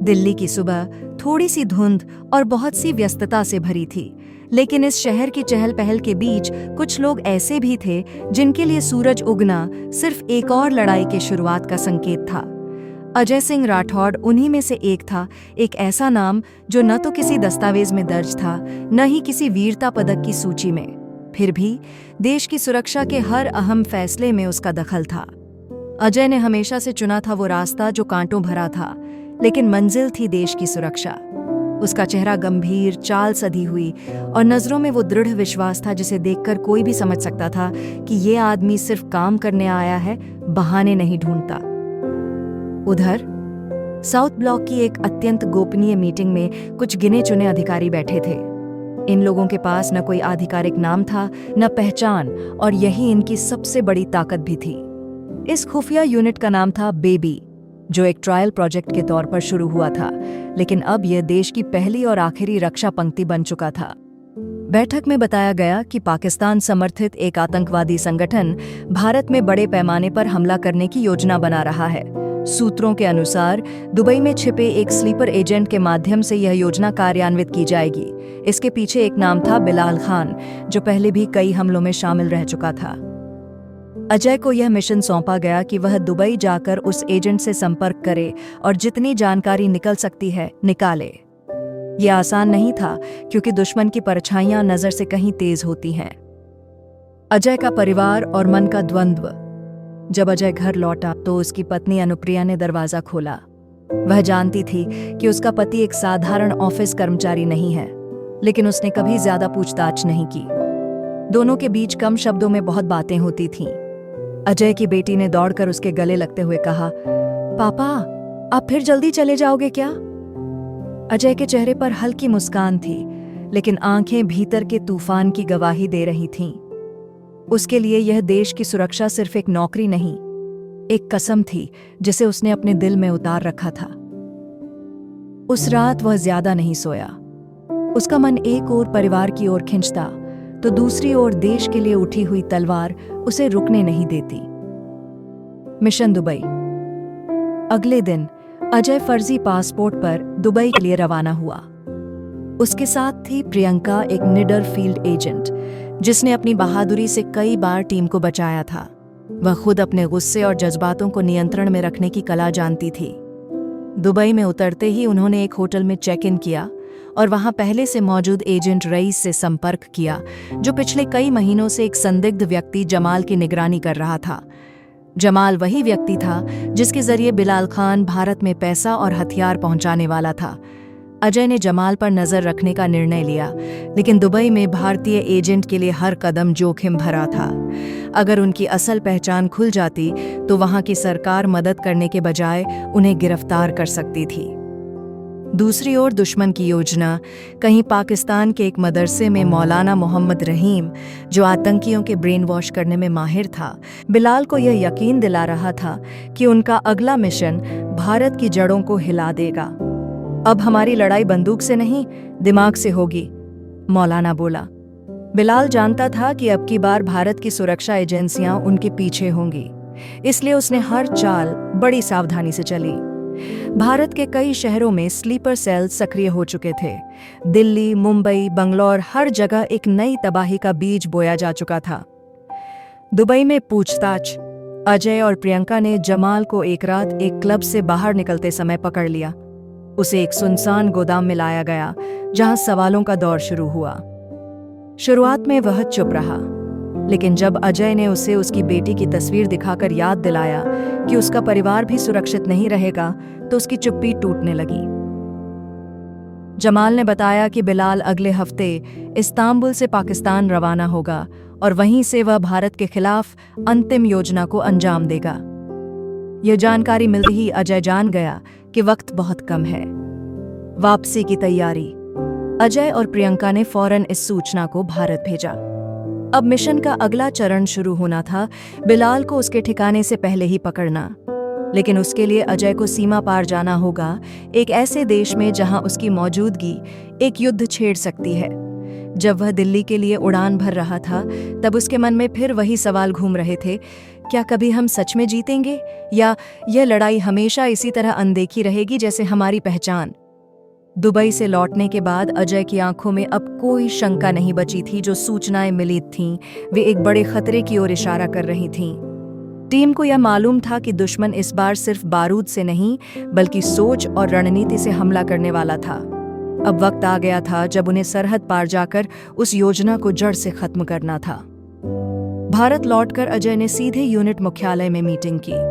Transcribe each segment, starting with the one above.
दिल्ली की सुबह थोड़ी सी धुंध और बहुत सी व्यस्तता से भरी थी, लेकिन इस शहर की चहल पहल के बीच कुछ लोग ऐसे भी थे जिनके लिए सूरज उगना सिर्फ एक और लड़ाई की शुरुआत का संकेत था। अजय सिंह राठौड़ उन्हीं में से एक था, एक ऐसा नाम जो न तो किसी दस्तावेज में दर्ज था, न ही किसी वीरता पदक की सूची में। फिर भी देश की सुरक्षा के हर अहम फैसले में उसका दखल था। अजय ने हमेशा से चुना था वो रास्ता जो कांटों भरा था, लेकिन मंजिल थी देश की सुरक्षा। उसका चेहरा गंभीर, चाल सधी हुई और नजरों में वो दृढ़ विश्वास था जिसे देखकर कोई भी समझ सकता था कि ये आदमी सिर्फ काम करने आया है, बहाने नहीं ढूंढता। उधर साउथ ब्लॉक की एक अत्यंत गोपनीय मीटिंग में कुछ गिने चुने अधिकारी बैठे थे। इन लोगों के पास न कोई आधिकारिक नाम था, न पहचान, और यही इनकी सबसे बड़ी ताकत भी थी। इस खुफिया यूनिट का नाम था बेबी, जो एक ट्रायल प्रोजेक्ट के तौर पर शुरू हुआ था, लेकिन अब यह देश की पहली और आखिरी रक्षा पंक्ति बन चुका था। बैठक में बताया गया कि पाकिस्तान समर्थित एक आतंकवादी संगठन भारत में बड़े पैमाने पर हमला करने की योजना बना रहा है। सूत्रों के अनुसार दुबई में छिपे एक स्लीपर एजेंट के माध्यम से यह योजना कार्यान्वित की जाएगी। इसके पीछे एक नाम था बिलाल खान, जो पहले भी कई हमलों में शामिल रह चुका था। अजय को यह मिशन सौंपा गया कि वह दुबई जाकर उस एजेंट से संपर्क करे और जितनी जानकारी निकल सकती है निकाले। यह आसान नहीं था, क्योंकि दुश्मन की परछाइयां नजर से कहीं तेज होती हैं। अजय का परिवार और मन का द्वंद्व। जब अजय घर लौटा तो उसकी पत्नी अनुप्रिया ने दरवाजा खोला। वह जानती थी कि उसका पति एक साधारण ऑफिस कर्मचारी नहीं है, लेकिन उसने कभी ज्यादा पूछताछ नहीं की। दोनों के बीच कम शब्दों में बहुत बातें होती थीं। अजय की बेटी ने दौड़कर उसके गले लगते हुए कहा, पापा, आप फिर जल्दी चले जाओगे क्या? अजय के चेहरे पर हल्की मुस्कान थी, लेकिन आंखें भीतर के तूफान की गवाही दे रही थीं। उसके लिए यह देश की सुरक्षा सिर्फ एक नौकरी नहीं, एक कसम थी जिसे उसने अपने दिल में उतार रखा था। उस रात वह ज्यादा नहीं सोया। उसका मन एक ओर परिवार की ओर खिंचता, तो दूसरी ओर देश के लिए उठी हुई तलवार उसे रुकने नहीं देती। Mission Dubai. अगले दिन अजय फर्जी पासपोर्ट पर दुबई के लिए रवाना हुआ। उसके साथ थी प्रियंका, एक निडर फील्ड एजेंट जिसने अपनी बहादुरी से कई बार टीम को बचाया था। वह खुद अपने गुस्से और जज्बातों को नियंत्रण में रखने की कला जानती थी। दुबई में उतरते ही उन्होंने एक होटल में चेक इन किया और वहां पहले से मौजूद एजेंट रईस से संपर्क किया, जो पिछले कई महीनों से एक संदिग्ध व्यक्ति जमाल की निगरानी कर रहा था। जमाल वही व्यक्ति था जिसके जरिए बिलाल खान भारत में पैसा और हथियार पहुंचाने वाला था। अजय ने जमाल पर नजर रखने का निर्णय लिया, लेकिन दुबई में भारतीय एजेंट के लिए हर कदम जोखिम भरा था। अगर उनकी असल पहचान खुल जाती तो वहां की सरकार मदद करने के बजाय उन्हें गिरफ्तार कर सकती थी। दूसरी ओर दुश्मन की योजना। कहीं पाकिस्तान के एक मदरसे में मौलाना मोहम्मद रहीम, जो आतंकियों के ब्रेन वॉश करने में माहिर था, बिलाल को यह यकीन दिला रहा था कि उनका अगला मिशन भारत की जड़ों को हिला देगा। अब हमारी लड़ाई बंदूक से नहीं, दिमाग से होगी, मौलाना बोला। बिलाल जानता था कि अब की बार भारत की सुरक्षा एजेंसियां उनके पीछे होंगी, इसलिए उसने हर चाल बड़ी सावधानी से चली। भारत के कई शहरों में स्लीपर सेल सक्रिय हो चुके थे। दिल्ली, मुंबई, बंगलौर, हर जगह एक नई तबाही का बीज बोया जा चुका था। दुबई में पूछताछ। अजय और प्रियंका ने जमाल को एक रात एक क्लब से बाहर निकलते समय पकड़ लिया। उसे एक सुनसान गोदाम में लाया गया, जहां सवालों का दौर शुरू हुआ। शुरुआत में वह चुप रहा, लेकिन जब अजय ने उसे उसकी बेटी की तस्वीर दिखाकर याद दिलाया कि उसका परिवार भी सुरक्षित नहीं रहेगा, तो उसकी चुप्पी टूटने लगी। जमाल ने बताया कि बिलाल अगले हफ्ते इस्तांबुल से पाकिस्तान रवाना होगा और वहीं से वह भारत के खिलाफ अंतिम योजना को अंजाम देगा। यह जानकारी मिलते ही अजय जान गया कि वक्त बहुत कम है। वापसी की तैयारी। अजय और प्रियंका ने फौरन इस सूचना को भारत भेजा। अब मिशन का अगला चरण शुरू होना था, बिलाल को उसके ठिकाने से पहले ही पकड़ना। लेकिन उसके लिए अजय को सीमा पार जाना होगा, एक ऐसे देश में जहां उसकी मौजूदगी एक युद्ध छेड़ सकती है। जब वह दिल्ली के लिए उड़ान भर रहा था, तब उसके मन में फिर वही सवाल घूम रहे थे क्या कभी हम सच में जीतेंगे, या यह लड़ाई हमेशा इसी तरह अनदेखी रहेगी जैसे हमारी पहचान? दुबई से लौटने के बाद अजय की आंखों में अब कोई शंका नहीं बची थी। जो सूचनाएं मिली थीं, वे एक बड़े खतरे की ओर इशारा कर रही थीं। टीम को यह मालूम था कि दुश्मन इस बार सिर्फ बारूद से नहीं, बल्कि सोच और रणनीति से हमला करने वाला था। अब वक्त आ गया था जब उन्हें सरहद पार जाकर उस योजना को जड़ से खत्म करना था। भारत लौटकर अजय ने सीधे यूनिट मुख्यालय में मीटिंग की।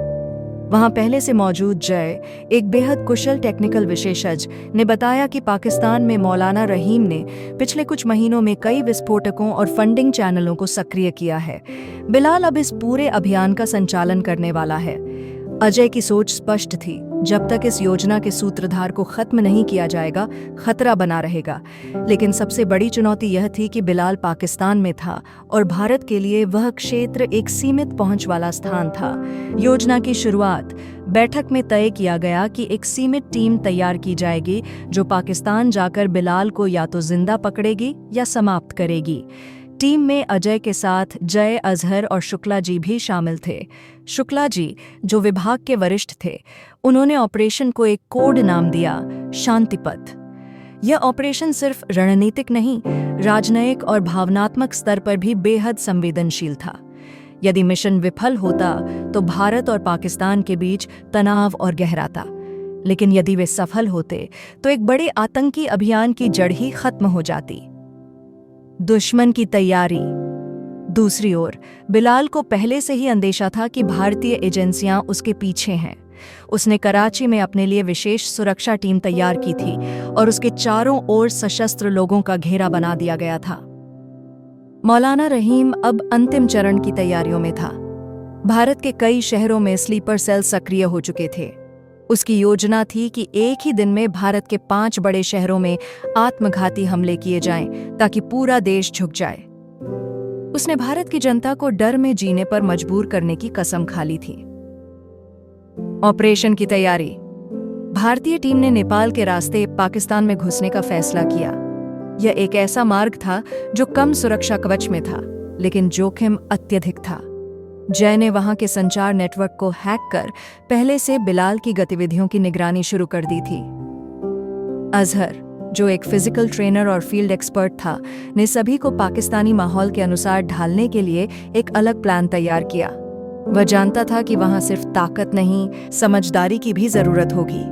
वहां पहले से मौजूद जय, एक बेहद कुशल टेक्निकल विशेषज्ञ, ने बताया कि पाकिस्तान में मौलाना रहीम ने पिछले कुछ महीनों में कई विस्फोटकों और फंडिंग चैनलों को सक्रिय किया है। बिलाल अब इस पूरे अभियान का संचालन करने वाला है। अजय की सोच स्पष्ट थी, जब तक इस योजना के सूत्रधार को खत्म नहीं किया जाएगा, खतरा बना रहेगा। लेकिन सबसे बड़ी चुनौती यह थी कि बिलाल पाकिस्तान में था और भारत के लिए वह क्षेत्र एक सीमित पहुंच वाला स्थान था। योजना की शुरुआत बैठक में तय किया गया कि एक सीमित टीम तैयार की जाएगी जो पाकिस्तान जाकर बिलाल को या तो जिंदा पकड़ेगी या समाप्त करेगी। टीम में अजय के साथ जय, अजहर और शुक्ला जी भी शामिल थे। शुक्ला जी, जो विभाग के वरिष्ठ थे, उन्होंने ऑपरेशन को एक कोड नाम दिया, शांतिपथ। यह ऑपरेशन सिर्फ रणनीतिक नहीं, राजनयिक और भावनात्मक स्तर पर भी बेहद संवेदनशील था। यदि मिशन विफल होता तो भारत और पाकिस्तान के बीच तनाव और गहराता, लेकिन यदि वे सफल होते तो एक बड़े आतंकी अभियान की जड़ ही खत्म हो जाती। दुश्मन की तैयारी। दूसरी ओर बिलाल को पहले से ही अंदेशा था कि भारतीय एजेंसियां उसके पीछे हैं। उसने कराची में अपने लिए विशेष सुरक्षा टीम तैयार की थी और उसके चारों ओर सशस्त्र लोगों का घेरा बना दिया गया था। मौलाना रहीम अब अंतिम चरण की तैयारियों में था। भारत के कई शहरों में स्लीपर सेल सक्रिय हो चुके थे। उसकी योजना थी कि एक ही दिन में भारत के 5 बड़े शहरों में आत्मघाती हमले किए जाएं, ताकि पूरा देश झुक जाए। उसने भारत की जनता को डर में जीने पर मजबूर करने की कसम खा ली थी। ऑपरेशन की तैयारी। भारतीय टीम ने नेपाल के रास्ते पाकिस्तान में घुसने का फैसला किया। यह एक ऐसा मार्ग था जो कम सुरक्षा कवच में था, लेकिन जोखिम अत्यधिक था। जय ने वहां के संचार नेटवर्क को हैक कर पहले से बिलाल की गतिविधियों की निगरानी शुरू कर दी थी। अजहर, जो एक फिजिकल ट्रेनर और फील्ड एक्सपर्ट था, ने सभी को पाकिस्तानी माहौल के अनुसार ढालने के लिए एक अलग प्लान तैयार किया। वह जानता था कि वहां सिर्फ ताकत नहीं, समझदारी की भी जरूरत होगी।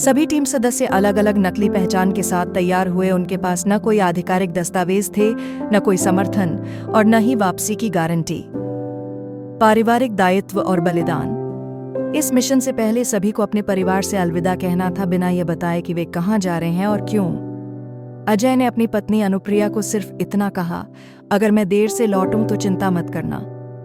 सभी टीम सदस्य अलग अलग नकली पहचान के साथ तैयार हुए। उनके पास न कोई आधिकारिक दस्तावेज थे, न कोई समर्थन और न ही वापसी की गारंटी। पारिवारिक दायित्व और बलिदान। इस मिशन से पहले सभी को अपने परिवार से अलविदा कहना था, बिना यह बताए कि वे कहां जा रहे हैं और क्यों। अजय ने अपनी पत्नी अनुप्रिया को सिर्फ इतना कहा, अगर मैं देर से लौटूं तो चिंता मत करना,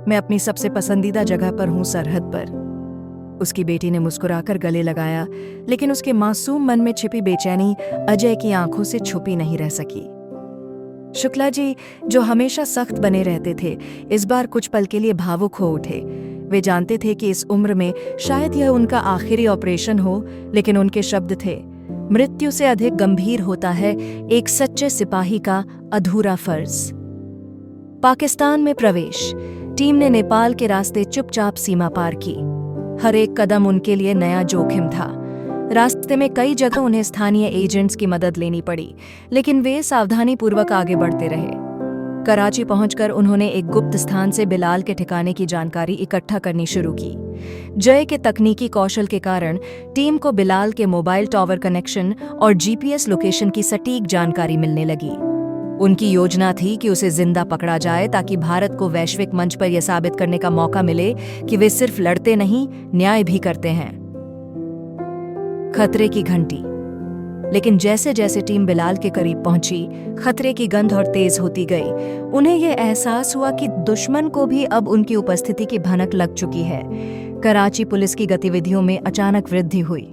मैं अपनी सबसे पसंदीदा जगह पर हूं, सरहद पर। उसकी बेटी ने मुस्कुराकर गले लगाया, लेकिन उसके मासूम मन में छिपी बेचैनी अजय की आंखों से छुपी नहीं रह सकी। शुक्ला जी, जो हमेशा सख्त बने रहते थे, इस बार कुछ पल के लिए भावुक हो उठे। वे जानते थे कि इस उम्र में शायद यह उनका आखिरी ऑपरेशन हो, लेकिन उनके शब्द थे, मृत्यु से अधिक गंभीर होता है एक सच्चे सिपाही का अधूरा फर्ज। पाकिस्तान में प्रवेश। टीम ने नेपाल के रास्ते चुपचाप सीमा पार की। हर एक कदम उनके लिए नया जोखिम था। रास्ते में कई जगह उन्हें स्थानीय एजेंट्स की मदद लेनी पड़ी, लेकिन वे सावधानी पूर्वक आगे बढ़ते रहे। कराची पहुंचकर उन्होंने एक गुप्त स्थान से बिलाल के ठिकाने की जानकारी इकट्ठा करनी शुरू की। जय के तकनीकी कौशल के कारण टीम को बिलाल के मोबाइल टावर कनेक्शन और जीपीएस लोकेशन की सटीक जानकारी मिलने लगी। उनकी योजना थी कि उसे जिंदा पकड़ा जाए, ताकि भारत को वैश्विक मंच पर यह साबित करने का मौका मिले कि वे सिर्फ लड़ते नहीं, न्याय भी करते हैं। खतरे की घंटी। लेकिन जैसे जैसे टीम बिलाल के करीब पहुंची, खतरे की गंध और तेज होती गई। उन्हें यह एहसास हुआ कि दुश्मन को भी अब उनकी उपस्थिति की भनक लग चुकी है। कराची पुलिस की गतिविधियों में अचानक वृद्धि हुई।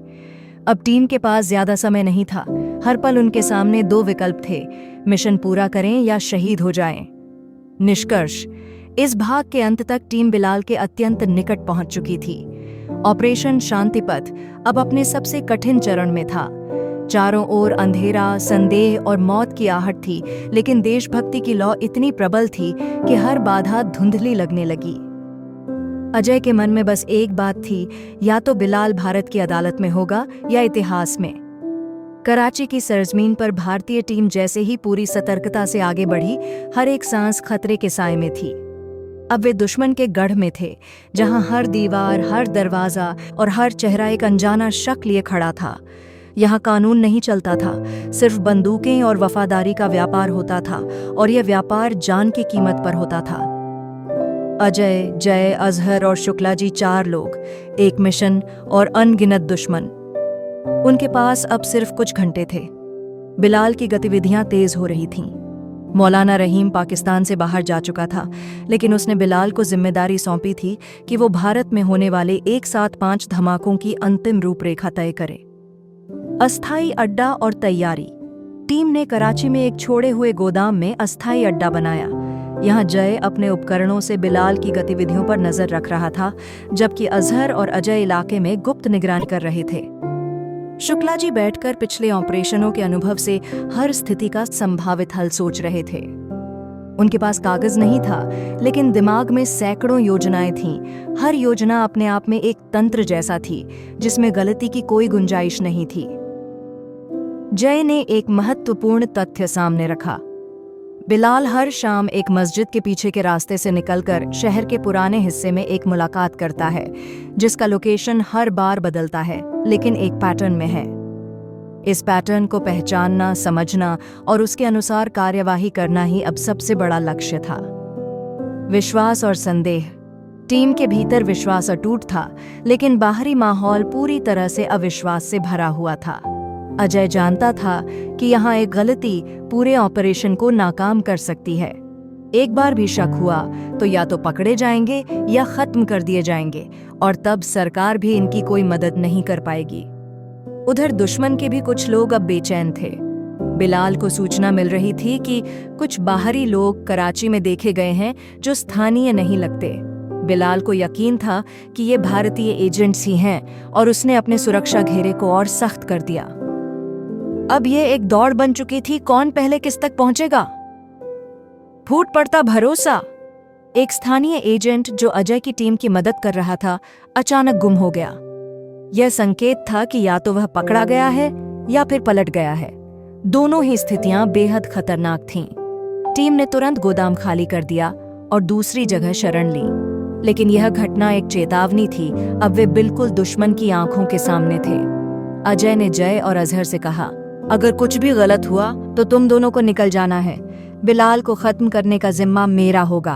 अब टीम के पास ज्यादा समय नहीं था। हर पल उनके सामने 2 विकल्प थे, मिशन पूरा करें या शहीद हो जाएं। निष्कर्ष, इस भाग के अंत तक टीम बिलाल के अत्यंत निकट पहुंच चुकी थी। ऑपरेशन शांतिपथ अब अपने सबसे कठिन चरण में था। चारों ओर अंधेरा, संदेह और मौत की आहट थी, लेकिन देशभक्ति की लौ इतनी प्रबल थी कि हर बाधा धुंधली लगने लगी। अजय के मन में बस एक बात थी, या तो बिलाल भारत की अदालत में होगा या इतिहास में। कराची की सरजमीन पर भारतीय टीम जैसे ही पूरी सतर्कता से आगे बढ़ी, हर एक सांस खतरे के साए में थी। अब वे दुश्मन के गढ़ में थे, जहां हर दीवार, हर दरवाजा और हर चेहरा एक अनजाना शक लिए खड़ा था। यहाँ कानून नहीं चलता था, सिर्फ बंदूकें और वफादारी का व्यापार होता था, और यह व्यापार जान की कीमत पर होता था। अजय, जय, अजहर और शुक्ला जी, 4 लोग, एक मिशन और अनगिनत दुश्मन। उनके पास अब सिर्फ कुछ घंटे थे। बिलाल की गतिविधियां तेज हो रही थीं। मौलाना रहीम पाकिस्तान से बाहर जा चुका था, लेकिन उसने बिलाल को जिम्मेदारी सौंपी थी कि वो भारत में होने वाले एक साथ 5 धमाकों की अंतिम रूपरेखा तय करे। अस्थायी अड्डा और तैयारी। टीम ने कराची में एक छोड़े हुए गोदाम में अस्थायी अड्डा बनाया। यहाँ जय अपने उपकरणों से बिलाल की गतिविधियों पर नजर रख रहा था, जबकि अजहर और अजय इलाके में गुप्त निगरानी कर रहे थे। शुक्ला जी बैठकर पिछले ऑपरेशनों के अनुभव से हर स्थिति का संभावित हल सोच रहे थे। उनके पास कागज नहीं था, लेकिन दिमाग में सैकड़ों योजनाएं थीं। हर योजना अपने आप में एक तंत्र जैसा थी, जिसमें गलती की कोई गुंजाइश नहीं थी। जय ने एक महत्वपूर्ण तथ्य सामने रखा। बिलाल हर शाम एक मस्जिद के पीछे के रास्ते से निकलकर शहर के पुराने हिस्से में एक मुलाकात करता है, जिसका लोकेशन हर बार बदलता है, लेकिन एक पैटर्न में है। इस पैटर्न को पहचानना, समझना और उसके अनुसार कार्यवाही करना ही अब सबसे बड़ा लक्ष्य था। विश्वास और संदेह। टीम के भीतर विश्वास अटूट था, लेकिन बाहरी माहौल पूरी तरह से अविश्वास से भरा हुआ था। अजय जानता था कि यहाँ एक गलती पूरे ऑपरेशन को नाकाम कर सकती है। एक बार भी शक हुआ तो या तो पकड़े जाएंगे या खत्म कर दिए जाएंगे, और तब सरकार भी इनकी कोई मदद नहीं कर पाएगी। उधर दुश्मन के भी कुछ लोग अब बेचैन थे। बिलाल को सूचना मिल रही थी कि कुछ बाहरी लोग कराची में देखे गए हैं जो स्थानीय नहीं लगते। बिलाल को यकीन था कि ये भारतीय एजेंट्स ही हैं, और उसने अपने सुरक्षा घेरे को और सख्त कर दिया। अब ये एक दौड़ बन चुकी थी, कौन पहले किस तक पहुंचेगा। फूट पड़ता भरोसा। एक स्थानीय एजेंट जो अजय की टीम की मदद कर रहा था, अचानक गुम हो गया। यह संकेत था कि या तो वह पकड़ा गया है या फिर पलट गया है। दोनों ही स्थितियां बेहद खतरनाक थीं। टीम ने तुरंत गोदाम खाली कर दिया और दूसरी जगह शरण ली। लेकिन यह घटना एक चेतावनी थी। अब वे बिल्कुल दुश्मन की आंखों के सामने थे। अजय ने जय और अजहर से कहा, अगर कुछ भी गलत हुआ तो तुम दोनों को निकल जाना है। बिलाल को खत्म करने का जिम्मा मेरा होगा।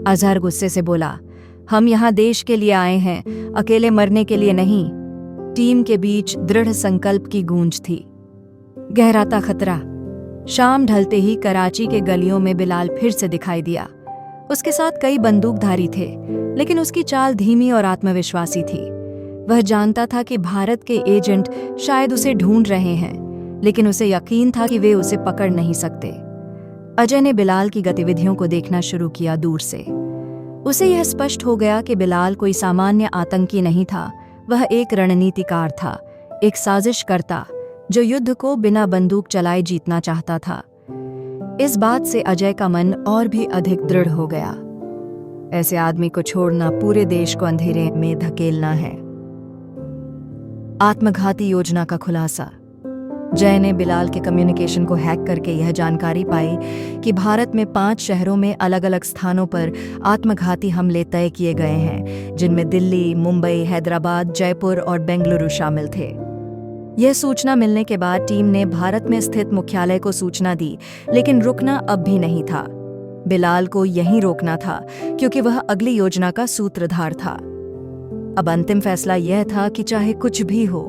अजहर गुस्से से बोला, हम यहाँ देश के लिए आए हैं, अकेले मरने के लिए नहीं। टीम के बीच दृढ़ संकल्प की गूंज थी। गहराता खतरा। शाम ढलते ही कराची के गलियों में बिलाल फिर से दिखाई दिया। उसके साथ कई बंदूकधारी थे, लेकिन उसकी चाल धीमी और आत्मविश्वासी थी। वह जानता था कि भारत के एजेंट शायद उसे ढूंढ रहे हैं, लेकिन उसे यकीन था कि वे उसे पकड़ नहीं सकते। अजय ने बिलाल की गतिविधियों को देखना शुरू किया दूर से। उसे यह स्पष्ट हो गया कि बिलाल कोई सामान्य आतंकी नहीं था। वह एक रणनीतिकार था, एक साजिशकर्ता जो युद्ध को बिना बंदूक चलाए जीतना चाहता था। इस बात से अजय का मन और भी अधिक दृढ़ हो गया। ऐसे आदमी को छोड़ना पूरे देश को अंधेरे में धकेलना है। आत्मघाती योजना का खुलासा। जय ने बिलाल के कम्युनिकेशन को हैक करके यह जानकारी पाई कि भारत में 5 शहरों में अलग अलग स्थानों पर आत्मघाती हमले तय किए गए हैं, जिनमें दिल्ली, मुंबई, हैदराबाद, जयपुर और बेंगलुरु शामिल थे। यह सूचना मिलने के बाद टीम ने भारत में स्थित मुख्यालय को सूचना दी, लेकिन रुकना अब भी नहीं था। बिलाल को यहीं रोकना था, क्योंकि वह अगली योजना का सूत्रधार था। अब अंतिम फैसला यह था कि चाहे कुछ भी हो,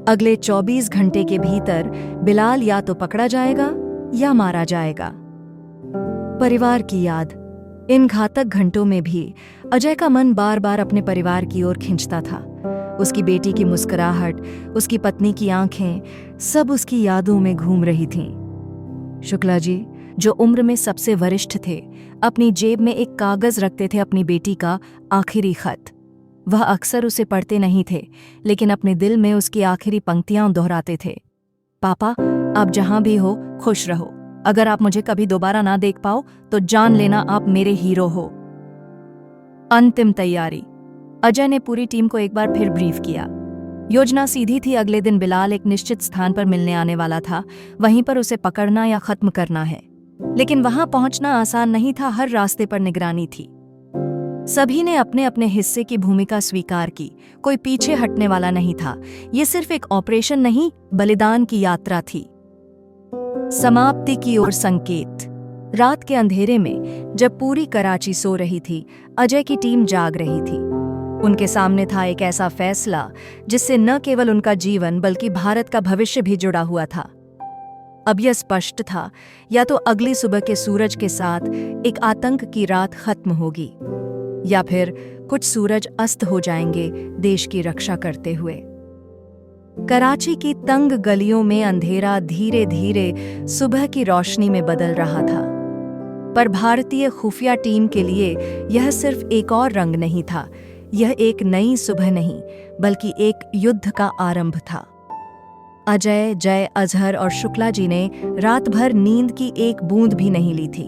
अगले 24 घंटे के भीतर बिलाल या तो पकड़ा जाएगा या मारा जाएगा। परिवार की याद। इन घातक घंटों में भी अजय का मन बार बार अपने परिवार की ओर खिंचता था। उसकी बेटी की मुस्कुराहट, उसकी पत्नी की आंखें, सब उसकी यादों में घूम रही थीं। शुक्ला जी, जो उम्र में सबसे वरिष्ठ थे, अपनी जेब में एक कागज रखते थे अपनी बेटी का आखिरी खत। वह अक्सर उसे पढ़ते नहीं थे, लेकिन अपने दिल में उसकी आखिरी पंक्तियां दोहराते थे। पापा, आप जहां भी हो खुश रहो। अगर आप मुझे कभी दोबारा ना देख पाओ तो जान लेना आप मेरे हीरो हो। अंतिम तैयारी। अजय ने पूरी टीम को एक बार फिर ब्रीफ किया। योजना सीधी थी, अगले दिन बिलाल एक निश्चित स्थान पर मिलने आने वाला था, वहीं पर उसे पकड़ना या खत्म करना है। लेकिन वहां पहुंचना आसान नहीं था, हर रास्ते पर निगरानी थी। सभी ने अपने अपने हिस्से की भूमिका स्वीकार की, कोई पीछे हटने वाला नहीं था। ये सिर्फ एक ऑपरेशन नहीं, बलिदान की यात्रा थी। समाप्ति की ओर संकेत। रात के अंधेरे में जब पूरी कराची सो रही थी, अजय की टीम जाग रही थी। उनके सामने था एक ऐसा फैसला जिससे न केवल उनका जीवन बल्कि भारत का भविष्य भी जुड़ा हुआ था। अब यह स्पष्ट था, या तो अगली सुबह के सूरज के साथ एक आतंक की रात खत्म होगी, या फिर कुछ सूरज अस्त हो जाएंगे देश की रक्षा करते हुए। कराची की तंग गलियों में अंधेरा धीरे धीरे सुबह की रोशनी में बदल रहा था, पर भारतीय खुफिया टीम के लिए यह सिर्फ एक और रंग नहीं था। यह एक नई सुबह नहीं, बल्कि एक युद्ध का आरंभ था। अजय, जय, अजहर और शुक्ला जी ने रात भर नींद की एक बूंद भी नहीं ली थी।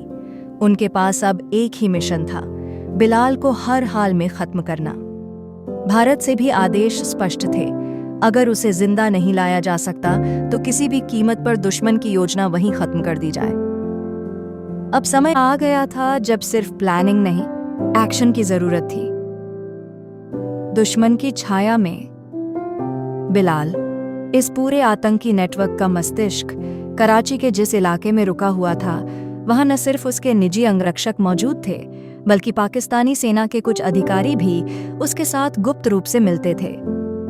उनके पास अब एक ही मिशन था, बिलाल को हर हाल में खत्म करना। भारत से भी आदेश स्पष्ट थे, अगर उसे जिंदा नहीं लाया जा सकता तो किसी भी कीमत पर दुश्मन की योजना वहीं खत्म कर दी जाए। अब समय आ गया था जब सिर्फ प्लानिंग नहीं, एक्शन की जरूरत थी। दुश्मन की छाया में बिलाल, इस पूरे आतंकी नेटवर्क का मस्तिष्क, कराची के जिस इलाके में रुका हुआ था, वहां न सिर्फ उसके निजी अंगरक्षक मौजूद थे, बल्कि पाकिस्तानी सेना के कुछ अधिकारी भी उसके साथ गुप्त रूप से मिलते थे।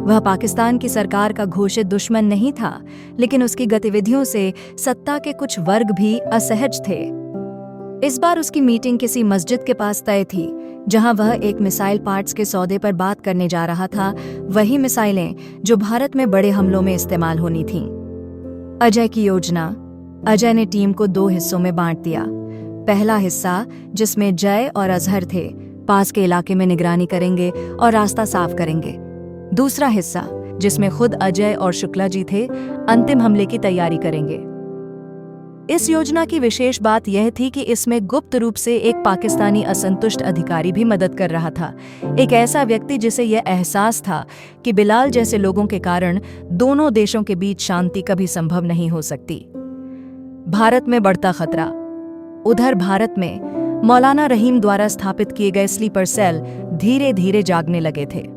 वह पाकिस्तान की सरकार का घोषित दुश्मन नहीं था, लेकिन उसकी गतिविधियों से सत्ता के कुछ वर्ग भी असहज थे। इस बार उसकी मीटिंग किसी मस्जिद के पास तय थी, जहां वह एक मिसाइल पार्ट्स के सौदे पर बात करने जा रहा था, वही मिसाइलें जो भारत में बड़े हमलों में इस्तेमाल होनी थीं। अजय की योजना। अजय ने टीम को 2 हिस्सों में बांट दिया। पहला हिस्सा, जिसमें जय और अजहर थे, पास के इलाके में निगरानी करेंगे और रास्ता साफ करेंगे। दूसरा हिस्सा, जिसमें खुद अजय और शुक्ला जी थे, अंतिम हमले की तैयारी करेंगे। इस योजना की विशेष बात यह थी कि इसमें गुप्त रूप से एक पाकिस्तानी असंतुष्ट अधिकारी भी मदद कर रहा था, एक ऐसा व्यक्ति जिसे यह एहसास था कि बिलाल जैसे लोगों के कारण दोनों देशों के बीच शांति कभी संभव नहीं हो सकती। भारत में बढ़ता खतरा। उधर भारत में मौलाना रहीम द्वारा स्थापित किए गए स्लीपर सेल धीरे धीरे जागने लगे थे।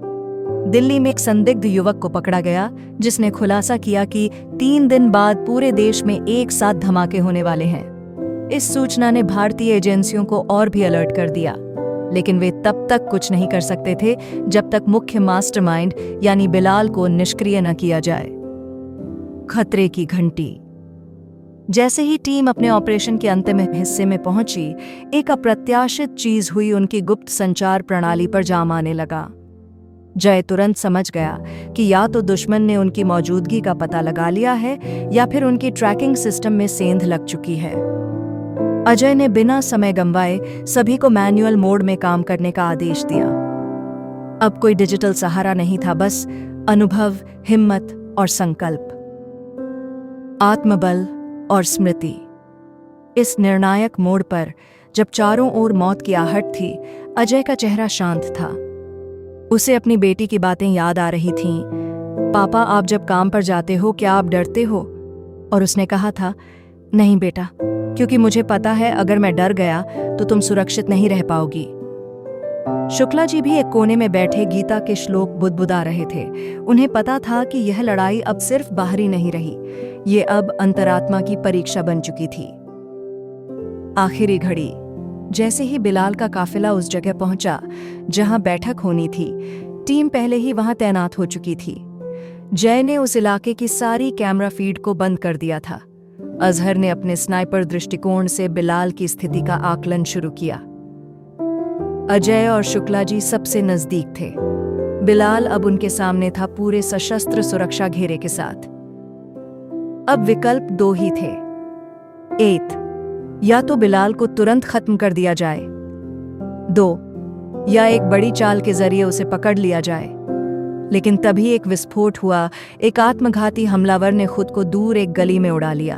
दिल्ली में एक संदिग्ध युवक को पकड़ा गया, जिसने खुलासा किया कि 3 दिन बाद पूरे देश में एक साथ धमाके होने वाले हैं। इस सूचना ने भारतीय एजेंसियों को और भी अलर्ट कर दिया, लेकिन वे तब तक कुछ नहीं कर सकते थे जब तक मुख्य मास्टरमाइंड यानी बिलाल को निष्क्रिय न किया जाए। खतरे की घंटी। जैसे ही टीम अपने ऑपरेशन के अंतिम हिस्से में पहुंची, एक अप्रत्याशित चीज हुई। उनकी गुप्त संचार प्रणाली पर जाम आने लगा। जय तुरंत समझ गया कि या तो दुश्मन ने उनकी मौजूदगी का पता लगा लिया है, या फिर उनकी ट्रैकिंग सिस्टम में सेंध लग चुकी है। अजय ने बिना समय गंवाए सभी को मैनुअल मोड में काम करने का आदेश दिया। अब कोई डिजिटल सहारा नहीं था, बस अनुभव, हिम्मत और संकल्प, आत्मबल और स्मृति। इस निर्णायक मोड़ पर जब चारों ओर मौत की आहट थी, अजय का चेहरा शांत था। उसे अपनी बेटी की बातें याद आ रही थीं। पापा, आप जब काम पर जाते हो क्या आप डरते हो? और उसने कहा था, नहीं बेटा, क्योंकि मुझे पता है अगर मैं डर गया तो तुम सुरक्षित नहीं रह पाओगी। शुक्ला जी भी एक कोने में बैठे गीता के श्लोक बुदबुदा रहे थे। उन्हें पता था कि यह लड़ाई अब सिर्फ बाहरी नहीं रही, ये अब अंतरात्मा की परीक्षा बन चुकी थी। आखिरी घड़ी। जैसे ही बिलाल का काफिला उस जगह पहुंचा जहां बैठक होनी थी, टीम पहले ही वहां तैनात हो चुकी थी। जय ने उस इलाके की सारी कैमरा फीड को बंद कर दिया था। अजहर ने अपने स्नाइपर दृष्टिकोण से बिलाल की स्थिति का आकलन शुरू किया। अजय और शुक्ला जी सबसे नजदीक थे। बिलाल अब उनके सामने था, पूरे सशस्त्र सुरक्षा घेरे के साथ। अब विकल्प 2 ही थे। 1, या तो बिलाल को तुरंत खत्म कर दिया जाए। 2, या एक बड़ी चाल के जरिए उसे पकड़ लिया जाए। लेकिन तभी एक विस्फोट हुआ। एक आत्मघाती हमलावर ने खुद को दूर एक गली में उड़ा लिया।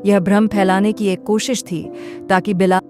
यह भ्रम फैलाने की एक कोशिश थी ताकि बिलाल